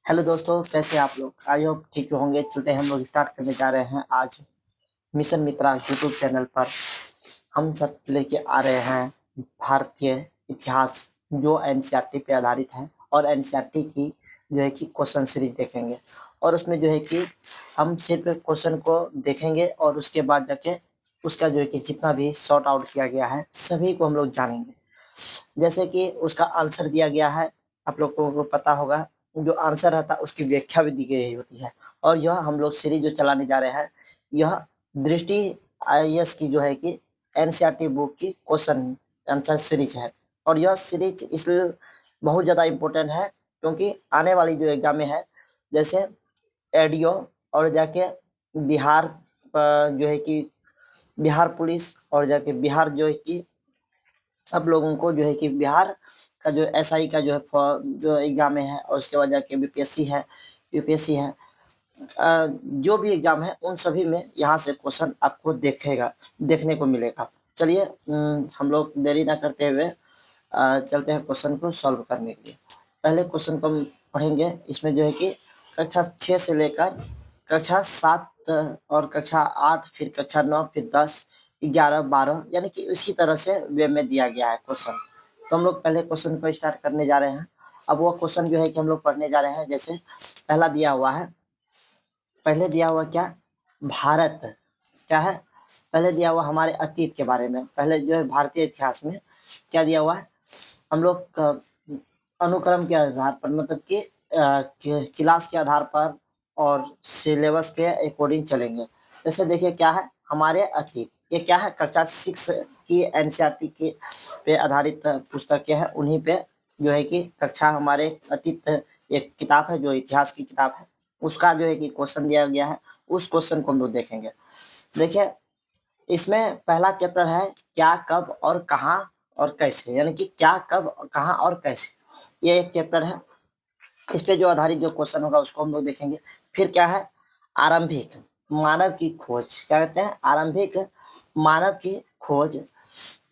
Hello दोस्तों, कैसे हैं आप लोग? आई होप ठीक होंगे। चलते हैं, हम लोग स्टार्ट करने जा रहे हैं आज मिशन मित्रा यूट्यूब चैनल पर। हम सब लेके आ रहे हैं भारतीय इतिहास जो एनसीईआरटी पे आधारित है, और एनसीईआरटी की जो है कि क्वेश्चन सीरीज देखेंगे। और उसमें जो है कि हम सिर्फ क्वेश्चन को देखेंगे और उसके बाद जाके उसका जो है कि जितना भी सॉर्ट आउट किया गया है सभी को हम लोग जानेंगे। जैसे कि उसका आंसर दिया गया है, आप लोगों को पता होगा। जो आंसर रहता है उसकी व्याख्या भी दी गई होती है। और यह हम लोग सीरीज जो चलाने जा रहे हैं, यह दृष्टि आईएएस की जो है कि एनसीईआरटी बुक की क्वेश्चन आंसर सीरीज है। और यह सीरीज इसलिए बहुत ज़्यादा इम्पोर्टेंट है क्योंकि आने वाली जो एग्जाम में है, जैसे एडीओ और जाके बिहार जो है कि बिहार पुलिस, और जाके बिहार जो है कि अब लोगों को जो है कि बिहार का जो एसआई का जो है जो एग्जाम में है, और उसके बाद जाके बीपीएससी है, यूपीएससी है। जो भी एग्जाम है उन सभी में यहाँ से क्वेश्चन आपको देखने को मिलेगा। चलिए, हम लोग देरी ना करते हुए चलते हैं क्वेश्चन को सॉल्व करने के लिए। पहले क्वेश्चन को हम पढ़ेंगे। इसमें जो है कि कक्षा 6 से लेकर कक्षा 7 और कक्षा 8, फिर कक्षा 9, फिर 10, 11, 12, यानी कि इसी तरह से वे में दिया गया है क्वेश्चन। तो हम लोग पहले क्वेश्चन को स्टार्ट करने जा रहे हैं। अब वो क्वेश्चन जो है कि हम लोग पढ़ने जा रहे हैं। जैसे पहला दिया हुआ है, पहले दिया हुआ क्या, भारत क्या है, पहले दिया हुआ हमारे अतीत के बारे में। पहले जो है भारतीय इतिहास में क्या दिया हुआ है, हम लोग अनुक्रम के आधार पर, मतलब कि क्लास के आधार पर और सिलेबस के अकॉर्डिंग चलेंगे। जैसे देखिए क्या है, हमारे अतीत, ये क्या है, कक्षा 6 की एनसीईआरटी के पे आधारित पुस्तकें हैं। उन्हीं पे जो है कि कक्षा हमारे अतीत एक किताब है जो इतिहास की किताब है, उसका जो है कि क्वेश्चन दिया गया है। उस क्वेश्चन को हम लोग देखेंगे। देखिए, इसमें पहला चैप्टर है क्या, कब और कहाँ और कैसे, यानी कि क्या, कब, कहाँ और कैसे, ये एक चैप्टर है। इस पे जो आधारित जो क्वेश्चन होगा उसको हम लोग देखेंगे। फिर क्या है, आरंभिक मानव की खोज, क्या कहते हैं, आरंभिक मानव की खोज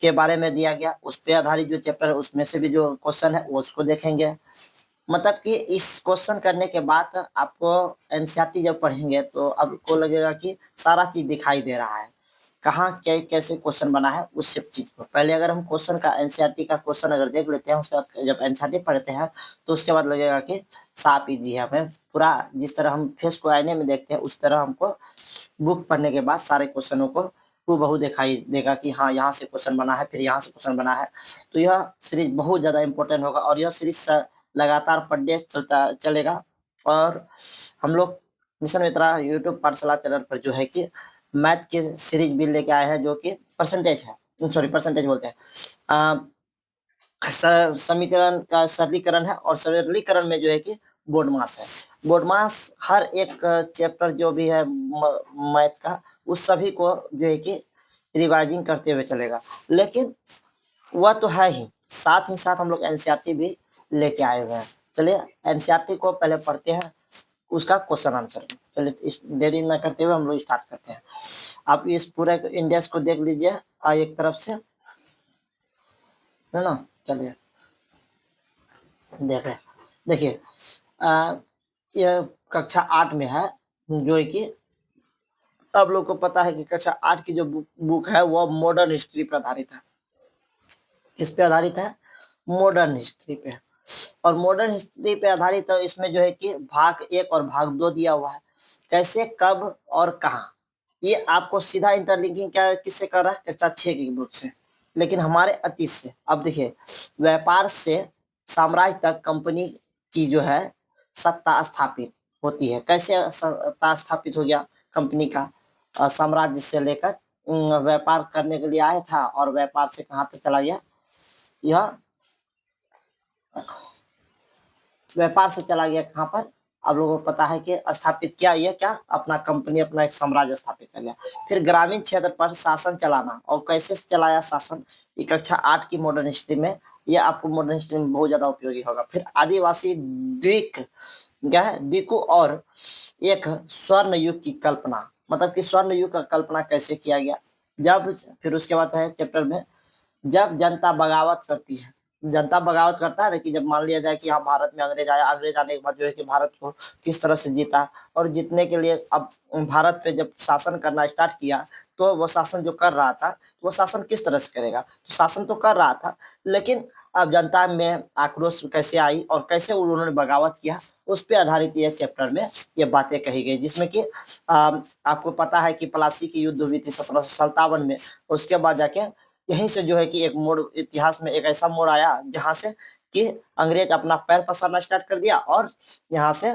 के बारे में दिया गया। उस पे आधारित जो चैप्टर है उसमें से भी जो क्वेश्चन है वो उसको देखेंगे। मतलब कि इस क्वेश्चन करने के बाद आपको एनसीईआरटी जब पढ़ेंगे तो आपको लगेगा कि सारा चीज दिखाई दे रहा है, कहाँ क्या कैसे क्वेश्चन बना है उस सब चीज को। पहले अगर हम क्वेश्चन का एनसीईआरटी का क्वेश्चन अगर देख लेते हैं, उसके बाद जब एनसीईआरटी पढ़ते हैं तो उसके बाद लगेगा कि साफ इजी है। हमें पूरा जिस तरह हम फेस को आईने में देखते हैं उस तरह हमको बुक पढ़ने के बाद सारे क्वेश्चनों को हूबहू दिखाई देगा कि हाँ यहाँ से क्वेश्चन बना है, फिर यहाँ से क्वेश्चन बना है। तो यह सीरीज बहुत ज्यादा इंपॉर्टेंट होगा, और यह सीरीज लगातार पर डे चलेगा। और हम लोग मिशन मित्रा यूट्यूब पाठशाला चैनल पर जो है कि मैथ के सीरीज भी लेके आए हैं, जो कि परसेंटेज है, सॉरी परसेंटेज बोलते हैं, समीकरण का सरलीकरण है। और सरलीकरण में जो है कि बोर्ड मास है। बोर्ड मास हर एक चैप्टर जो भी है मैथ का, उस सभी को जो है कि रिवाइजिंग करते हुए चलेगा। लेकिन वह तो है ही, साथ ही साथ हम लोग एनसीईआरटी भी लेके आए हुए हैं। चलिए एनसीईआरटी को पहले पढ़ते हैं, उसका क्वेश्चन आंसर। चलिए देरी न करते हुए हम लोग स्टार्ट करते हैं। आप इस पूरे इंडेक्स को देख लीजिए एक तरफ से, है ना। चलिए देख रहे, देखिए यह कक्षा 8 में है, जो है कि आप लोग को पता है कि कक्षा 8 की जो बुक है वह मॉडर्न हिस्ट्री पर आधारित है। किस पे आधारित है, मॉडर्न हिस्ट्री पे। और मॉडर्न हिस्ट्री पे आधारित है। इसमें जो है कि भाग 1 और भाग 2 दिया हुआ है, कैसे, कब और कहाँ। ये आपको सीधा इंटरलिंकिंग क्या किससे कर रहा है, कक्षा 6 की बुक से, लेकिन हमारे अतीत से। अब देखिए, व्यापार से साम्राज्य तक कंपनी की जो है सत्ता स्थापित होती है। कैसे सत्ता स्थापित हो गया कंपनी का, साम्राज्य से लेकर व्यापार करने के लिए आया था, और व्यापार से कहाँ तक चला गया, यह व्यापार से चला गया कहाँ पर, आप लोगों को पता है कि स्थापित किया, ये क्या, अपना कंपनी, अपना एक साम्राज्य स्थापित कर लिया। फिर ग्रामीण क्षेत्र पर शासन चलाना, और कैसे चलाया शासन, ये कक्षा 8 की मॉडर्न हिस्ट्री में, ये आपको मॉडर्न हिस्ट्री में बहुत ज्यादा उपयोगी होगा। फिर आदिवासी द्वीप क्या है, द्वीपो और एक स्वर्ण युग की कल्पना, मतलब कि स्वर्ण युग का कल्पना कैसे किया गया। जब, फिर उसके बाद है चैप्टर में, जब जनता बगावत करती है, जनता बगावत करता है, लेकिन जब मान लिया जाए कि हाँ भारत में अंग्रेज आया, अंग्रेज आने के बाद जो है कि भारत को किस तरह से जीता, और जीतने के लिए अब भारत पे जब शासन करना स्टार्ट किया, तो वो शासन जो कर रहा था, वो शासन किस तरह से करेगा, तो शासन तो कर रहा था, लेकिन अब जनता में आक्रोश कैसे आई और कैसे उन्होंने बगावत किया, उस पे आधारित ये चैप्टर में ये बातें कही गई, जिसमें कि आपको पता है कि प्लासी की युद्ध हुई थी 1757 में। उसके बाद जाके यहीं से जो है कि एक मोड़, इतिहास में एक ऐसा मोड़ आया जहां से कि अंग्रेज अपना पैर पसारना स्टार्ट कर दिया, और यहाँ से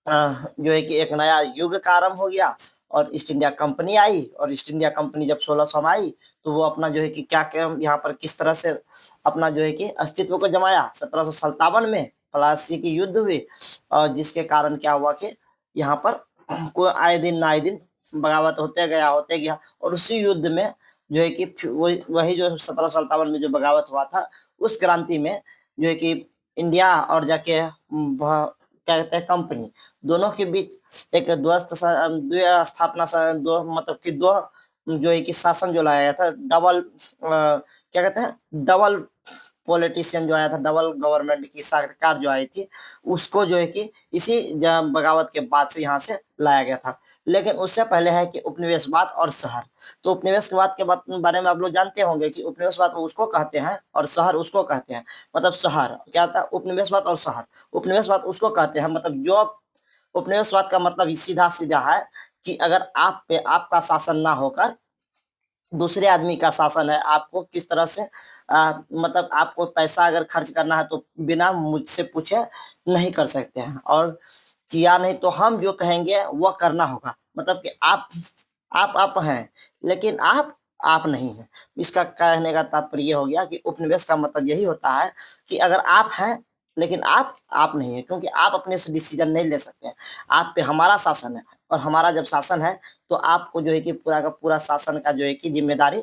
जो है कि एक नया युग का आरंभ हो गया, और ईस्ट इंडिया कंपनी आई, और ईस्ट इंडिया कंपनी जब 1600 में आई, तो वो अपना जो है कि क्या क्या यहाँ पर किस तरह से अपना जो है कि अस्तित्व को जमाया। 1757 में प्लासी की युद्ध हुई, और जिसके कारण क्या हुआ कि यहाँ पर कोई आए दिन ना आए दिन बगावत होते गया, और उसी युद्ध में जो है कि वही जो 1757 में जो बगावत हुआ था, उस क्रांति में जो है कि इंडिया और जाके क्या कहते हैं कंपनी, दोनों के बीच एक द्वस्त स्थापना, दो मतलब कि दो जो है कि शासन जो लाया गया था, डबल क्या कहते हैं डबल पॉलिटिशियन जो आया था, डबल गवर्नमेंट की सरकार जो आई थी, उसको जो है कि इसी बगावत के बाद से यहाँ से लाया गया था। लेकिन उससे पहले है कि उपनिवेशवाद और शहर। तो उपनिवेशवाद के बारे में आप लोग जानते होंगे कि उपनिवेशवाद उसको कहते हैं और शहर उसको कहते हैं। मतलब शहर क्या होता है, उपनिवेशवाद और शहर। उपनिवेशवाद उसको कहते हैं, मतलब जो उपनिवेशवाद का मतलब सीधा सीधा है कि अगर आप पे आपका शासन ना होकर दूसरे आदमी का शासन है, आपको किस तरह से मतलब आपको पैसा अगर खर्च करना है तो बिना मुझसे पूछे नहीं कर सकते हैं, और किया नहीं तो हम जो कहेंगे वो करना होगा। मतलब कि आप हैं, लेकिन आप नहीं हैं। इसका कहने का तात्पर्य ये हो गया कि उपनिवेश का मतलब यही होता है कि अगर आप हैं लेकिन आप नहीं है, क्योंकि आप अपने से डिसीजन नहीं ले सकते हैं। आप पे हमारा शासन है, और हमारा जब शासन है तो आपको जो है कि पूरा का पूरा शासन का जो है कि जिम्मेदारी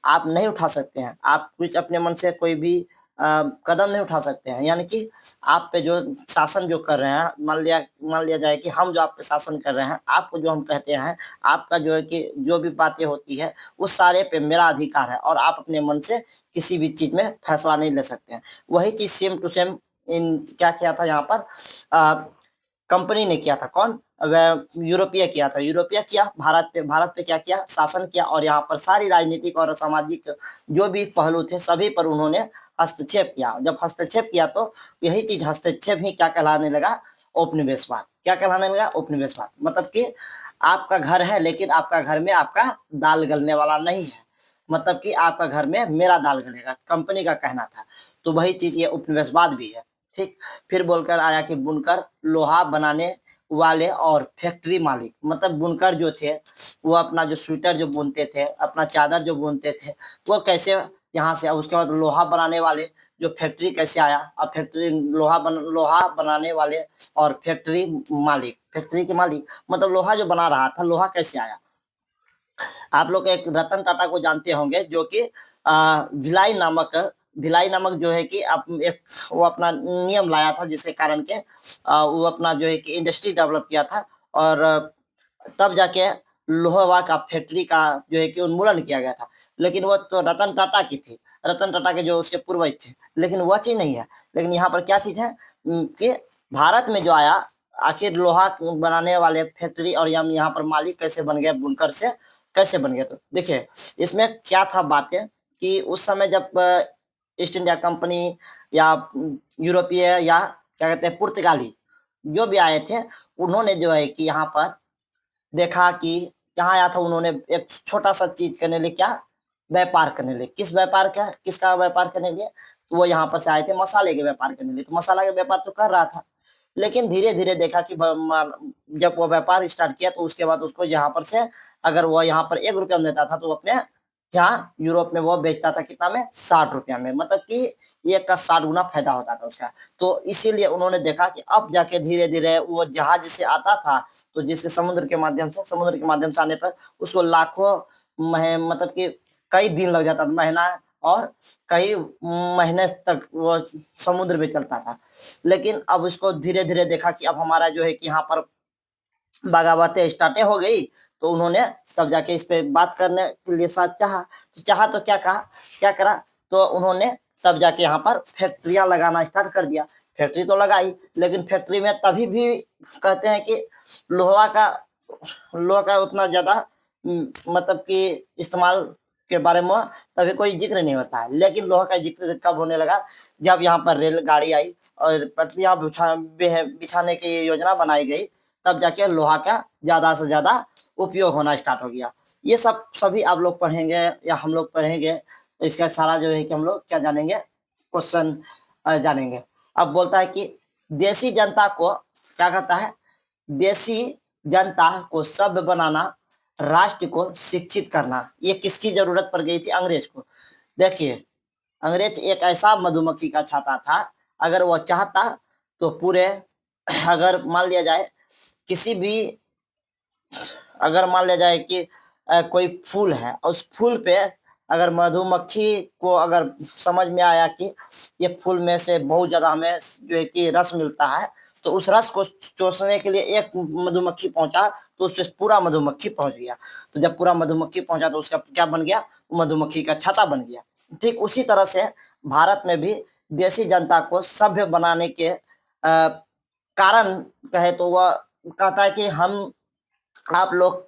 आप नहीं उठा सकते हैं। आप कुछ अपने मन से कोई भी कदम नहीं उठा सकते हैं। यानी कि आप पे जो शासन जो कर रहे हैं, मान लिया जाए कि हम जो आप पे शासन कर रहे हैं, आपको जो हम कहते हैं, आपका जो है कि जो भी बातें होती है उस सारे पे मेरा अधिकार है, और आप अपने मन से किसी भी चीज में फैसला नहीं ले सकते हैं। वही चीज सेम टू सेम इन क्या किया था यहाँ पर कंपनी ने किया था। कौन? वह यूरोपीय किया था। यूरोपीय किया भारत पे क्या किया, शासन किया, और यहाँ पर सारी राजनीतिक और सामाजिक जो भी पहलू थे सभी पर उन्होंने हस्तक्षेप किया। जब हस्तक्षेप किया तो यही चीज हस्तक्षेप ही क्या कहलाने लगा, उपनिवेशवाद। क्या कहलाने लगा, उपनिवेशवाद। मतलब कि आपका घर है लेकिन आपका घर में आपका दाल गलने वाला नहीं है, मतलब कि आपका घर में मेरा दाल गलेगा, कंपनी का कहना था। तो वही चीज ये उपनिवेशवाद भी है। ठीक। फिर बोलकर आया कि बुनकर, लोहा बनाने वाले और फैक्ट्री मालिक। मतलब बुनकर जो थे वो अपना जो स्वेटर जो बुनते थे, अपना चादर जो बुनते थे, वो कैसे यहाँ से। उसके बाद लोहा बनाने वाले, जो फैक्ट्री कैसे आया। अब फैक्ट्री लोहा बनाने वाले और फैक्ट्री मालिक, फैक्ट्री के मालिक मतलब लोहा जो बना रहा था, लोहा कैसे आया। आप लोग एक रतन टाटा को जानते होंगे, जो कि भिलाई नामक जो है कि आप एक वो अपना नियम लाया था, जिसके कारण के वो अपना जो है कि इंडस्ट्री डेवलप किया था, और तब जाके लोहा का फैक्ट्री का जो है कि उन्मूलन किया गया था। लेकिन वो तो रतन टाटा की थी, रतन टाटा के जो उसके पूर्वज थे, लेकिन वह चीज नहीं है। लेकिन यहाँ पर क्या चीज है कि भारत में जो आया, आखिर लोहा बनाने वाले फैक्ट्री और यहाँ पर मालिक कैसे बन गए, बुनकर से कैसे बन गए। तो देखिए इसमें क्या था बातें कि उस समय जब ईस्ट इंडिया कंपनी या यूरोपीय या क्या कहते हैं पुर्तगाली जो भी आए थे, उन्होंने जो है कि यहाँ पर देखा कि यहाँ आया था, उन्होंने एक छोटा सा चीज करने लिए, क्या, व्यापार करने लिए। किसका व्यापार करने लिए, तो वो यहाँ पर से आए थे मसाले के व्यापार करने लिए। तो मसाला के व्यापार तो कर रहा था, लेकिन धीरे धीरे देखा कि जब वो व्यापार स्टार्ट किया तो उसके बाद उसको यहाँ पर से अगर वो यहाँ पर 1 रुपया में देता था तो अपने यहाँ यूरोप में वो बेचता था कितना में, 60 रुपया में। मतलब कि 1 का 60 गुना फायदा होता था उसका। तो इसीलिए उन्होंने देखा कि अब जाके धीरे धीरे वो जहाज से आता था, तो जिसके समुद्र के माध्यम से आने पर उसको लाखों मतलब कि कई दिन लग जाता था, महीना और कई महीने तक वो समुद्र में चलता था। लेकिन अब इसको धीरे धीरे देखा कि अब हमारा जो है कि यहाँ पर बगावतें स्टार्टें हो गई, तो उन्होंने तब जाके इस पे बात करने के लिए साथ चाहा। तो क्या कहा, क्या करा, तो उन्होंने तब जाके यहाँ पर फैक्ट्रियां लगाना स्टार्ट कर दिया। फैक्ट्री तो लगाई, लेकिन फैक्ट्री में तभी भी कहते हैं कि लोहा का उतना ज्यादा मतलब कि इस्तेमाल के बारे में तभी कोई जिक्र नहीं होता है। लेकिन लोहा का जिक्र कब होने लगा, जब यहाँ पर रेलगाड़ी आई और पटरियां बिछाने की योजना बनाई गई, तब जाके लोहा का ज्यादा से ज्यादा उपयोग होना स्टार्ट हो गया। ये सब सभी आप लोग पढ़ेंगे या हम लोग पढ़ेंगे, तो इसका सारा जो है कि हम लोग क्या जानेंगे, क्वेश्चन जानेंगे। अब बोलता है कि देसी जनता को क्या कहता है, देसी जनता को सभ्य बनाना, राष्ट्र को शिक्षित करना। ये किसकी जरूरत पड़ गई थी, अंग्रेज को। देखिए, अंग्रेज एक ऐसा मधुमक्खी का छाता था, अगर वो चाहता तो पूरे, अगर मान लिया जाए किसी भी, अगर मान लिया जाए कि कोई फूल है, उस फूल पे अगर मधुमक्खी को अगर समझ में आया कि ये फूल में से बहुत ज्यादा हमें जो है कि रस मिलता है, तो उस रस को चूसने के लिए एक मधुमक्खी पहुंचा, तो उस पर पूरा मधुमक्खी पहुंच गया। तो जब पूरा मधुमक्खी पहुंचा तो उसका क्या बन गया, मधुमक्खी का छाता बन गया। ठीक उसी तरह से भारत में भी देसी जनता को सभ्य बनाने के कारण कहे तो वह कहता है कि हम आप लोग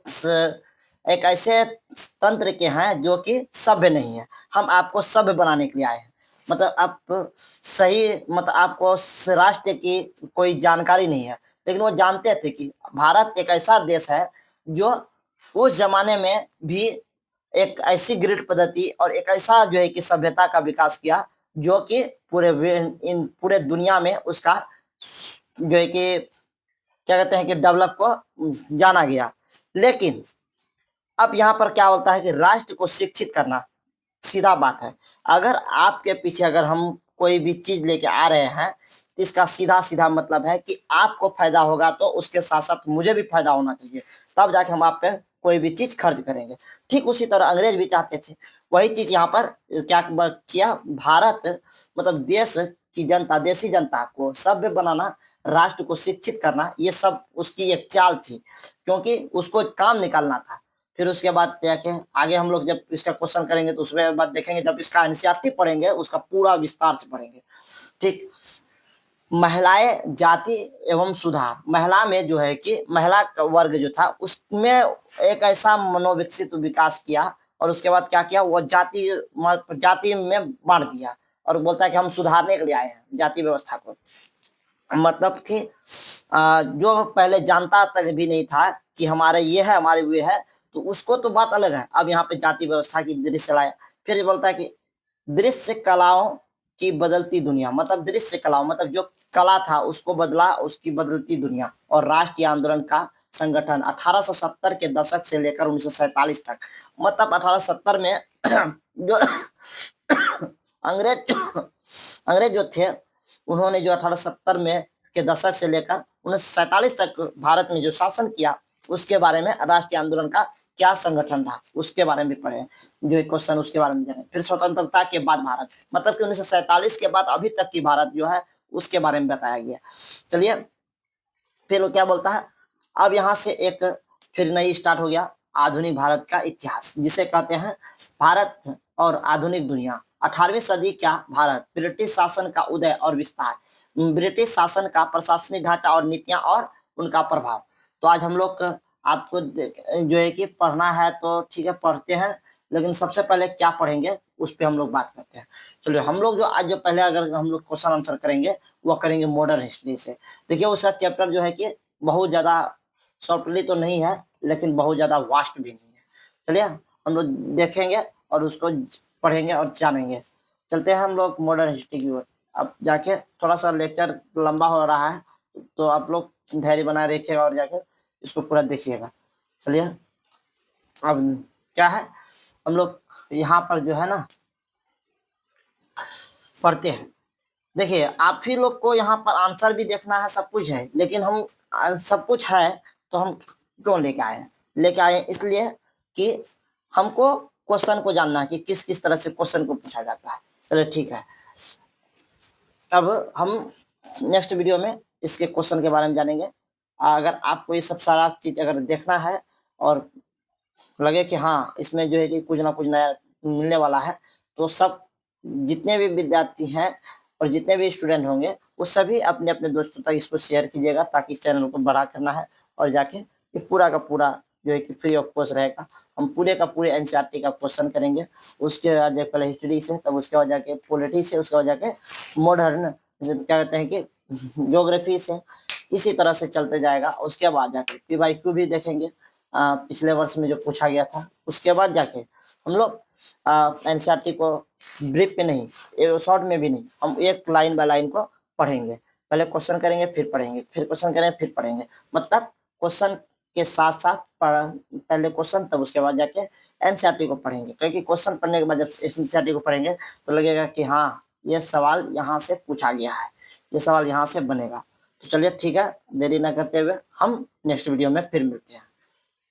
एक ऐसे तंत्र के हैं जो कि सभ्य नहीं है, हम आपको सभ्य बनाने के लिए आए हैं। मतलब आप सही, मतलब आपको राष्ट्र की कोई जानकारी नहीं है, लेकिन वो जानते थे कि भारत एक ऐसा देश है जो उस जमाने में भी एक ऐसी ग्रिड पद्धति और एक ऐसा जो है कि सभ्यता का विकास किया, जो कि पूरे दुनिया में उसका जो है कि क्या कहते हैं कि डेवलप को जाना गया। लेकिन अब यहाँ पर क्या बोलता है कि राष्ट्र को शिक्षित करना, सीधा बात है। अगर आपके पीछे अगर हम कोई भी चीज लेके आ रहे हैं, तो इसका सीधा सीधा मतलब है कि आपको फायदा होगा तो उसके साथ साथ मुझे भी फायदा होना चाहिए, तब जाके हम आप पे कोई भी चीज खर्च करेंगे। ठीक उसी तरह अंग्रेज भी चाहते थे, वही चीज यहाँ पर क्या किया, भारत मतलब देश की जनता, देसी जनता को सभ्य बनाना, राष्ट्र को शिक्षित करना, ये सब उसकी एक चाल थी, क्योंकि उसको काम निकालना था। फिर उसके बाद जाके आगे हम लोग जब इसका क्वेश्चन करेंगे तो उसके बाद देखेंगे, जब इसका एनसीईआरटी पढ़ेंगे उसका पूरा विस्तार से पढ़ेंगे। ठीक, महिलाएं, जाति एवं सुधार। महिला में जो है कि महिला वर्ग जो था उसमें एक ऐसा मनोविकसित विकास किया, और उसके बाद क्या किया, वो जाति में बांट दिया, और बोलता है कि हम सुधारने के लिए आए हैं जाति व्यवस्था को। मतलब कि जो पहले जानता तक भी नहीं था कि हमारे ये है हमारे वे है, तो उसको तो बात अलग है। अब यहाँ पे जाति व्यवस्था की दृश्य लाया। फिर बोलता है कि दृश्य कलाओं की बदलती दुनिया, मतलब दृश्य कलाओं मतलब जो कला था उसको बदला, उसकी बदलती दुनिया। और राष्ट्रीय आंदोलन का संगठन 1870 के दशक से लेकर 1947 तक, मतलब 1870 में जो अंग्रेज अंग्रेज जो थे, उन्होंने जो 1870 में के दशक से लेकर 1947 तक भारत में जो शासन किया, उसके बारे में राष्ट्रीय आंदोलन का क्या संगठन रहा उसके बारे में पढ़े, जो एक क्वेश्चन उसके बारे में जाने। फिर स्वतंत्रता के बाद भारत, मतलब कि 1947 के बाद अभी तक की भारत जो है उसके बारे में बताया गया। चलिए, फिर वो क्या बोलता है, अब यहाँ से एक फिर नई स्टार्ट हो गया, आधुनिक भारत का इतिहास, जिसे कहते हैं भारत और आधुनिक दुनिया। 18वीं सदी का भारत, ब्रिटिश शासन का उदय और विस्तार, ब्रिटिश शासन का प्रशासनिक ढांचा और नीतियां और उनका प्रभाव। तो आज हम लोग आपको जो है कि पढ़ना है तो ठीक है पढ़ते हैं, लेकिन सबसे पहले क्या पढ़ेंगे उस पर हम लोग बात करते हैं। चलिए, हम लोग जो आज जो पहले अगर हम लोग क्वेश्चन आंसर करेंगे वो करेंगे मॉडर्न हिस्ट्री से। देखिए, उसका चैप्टर जो है कि बहुत ज्यादा सॉफ्टली तो नहीं है, लेकिन बहुत ज्यादा वास्ट भी नहीं है। चलिए, हम लोग देखेंगे और उसको पढ़ेंगे और जानेंगे। चलते हैं हम लोग मॉडर्न हिस्ट्री की ओर। अब जाके थोड़ा सा लेक्चर लंबा हो रहा है, तो आप लोग धैर्य बनाए रखिएगा और जाके इसको पूरा देखिएगा। चलिए, अब क्या है, हम लोग यहाँ पर जो है ना पढ़ते हैं। देखिए, आप ही लोग को यहाँ पर आंसर भी देखना है, सब कुछ है, लेकिन हम सब कुछ है तो हम क्यों लेके आए, लेके आए इसलिए कि हमको क्वेश्चन को जानना है कि किस किस तरह से क्वेश्चन को पूछा जाता है। चलिए ठीक है, अब हम नेक्स्ट वीडियो में इसके क्वेश्चन के बारे में जानेंगे। अगर आपको ये सब सारा चीज अगर देखना है और लगे कि हाँ इसमें जो है कि कुछ ना कुछ नया मिलने वाला है, तो सब जितने भी विद्यार्थी हैं और जितने भी स्टूडेंट होंगे वो सभी अपने अपने दोस्तों तक इसको शेयर कीजिएगा, ताकि इस चैनल को बड़ा करना है और जाके ये पूरा का पूरा जो है कि फ्री ऑफ कॉस्ट रहेगा। हम पूरे का पूरे एनसीईआरटी का क्वेश्चन करेंगे, उसके बाद पहले हिस्ट्री से, तब उसके बाद जाके पॉलिटी से, उसके बाद जाके मॉडर्न क्या कहते हैं कि ज्योग्राफी से, इसी तरह से चलते जाएगा। उसके बाद जाके पीवाईक्यू भी देखेंगे, पिछले वर्ष में जो पूछा गया था। उसके बाद जाके हम लोग एनसीईआरटी को ब्रीफ पे नहीं, शॉर्ट में भी नहीं, हम एक लाइन बाय लाइन को पढ़ेंगे। पहले क्वेश्चन करेंगे, फिर पढ़ेंगे, फिर क्वेश्चन करेंगे, फिर पढ़ेंगे। मतलब क्वेश्चन के साथ साथ पहले क्वेश्चन, तब उसके बाद जाके एनसीईआरटी को पढ़ेंगे। क्योंकि क्वेश्चन पढ़ने के बाद जब एनसीईआरटी को पढ़ेंगे तो लगेगा कि हाँ, ये सवाल यहाँ से पूछा गया है, ये सवाल यहाँ से बनेगा। तो चलिए ठीक है, देरी ना करते हुए हम नेक्स्ट वीडियो में फिर मिलते हैं।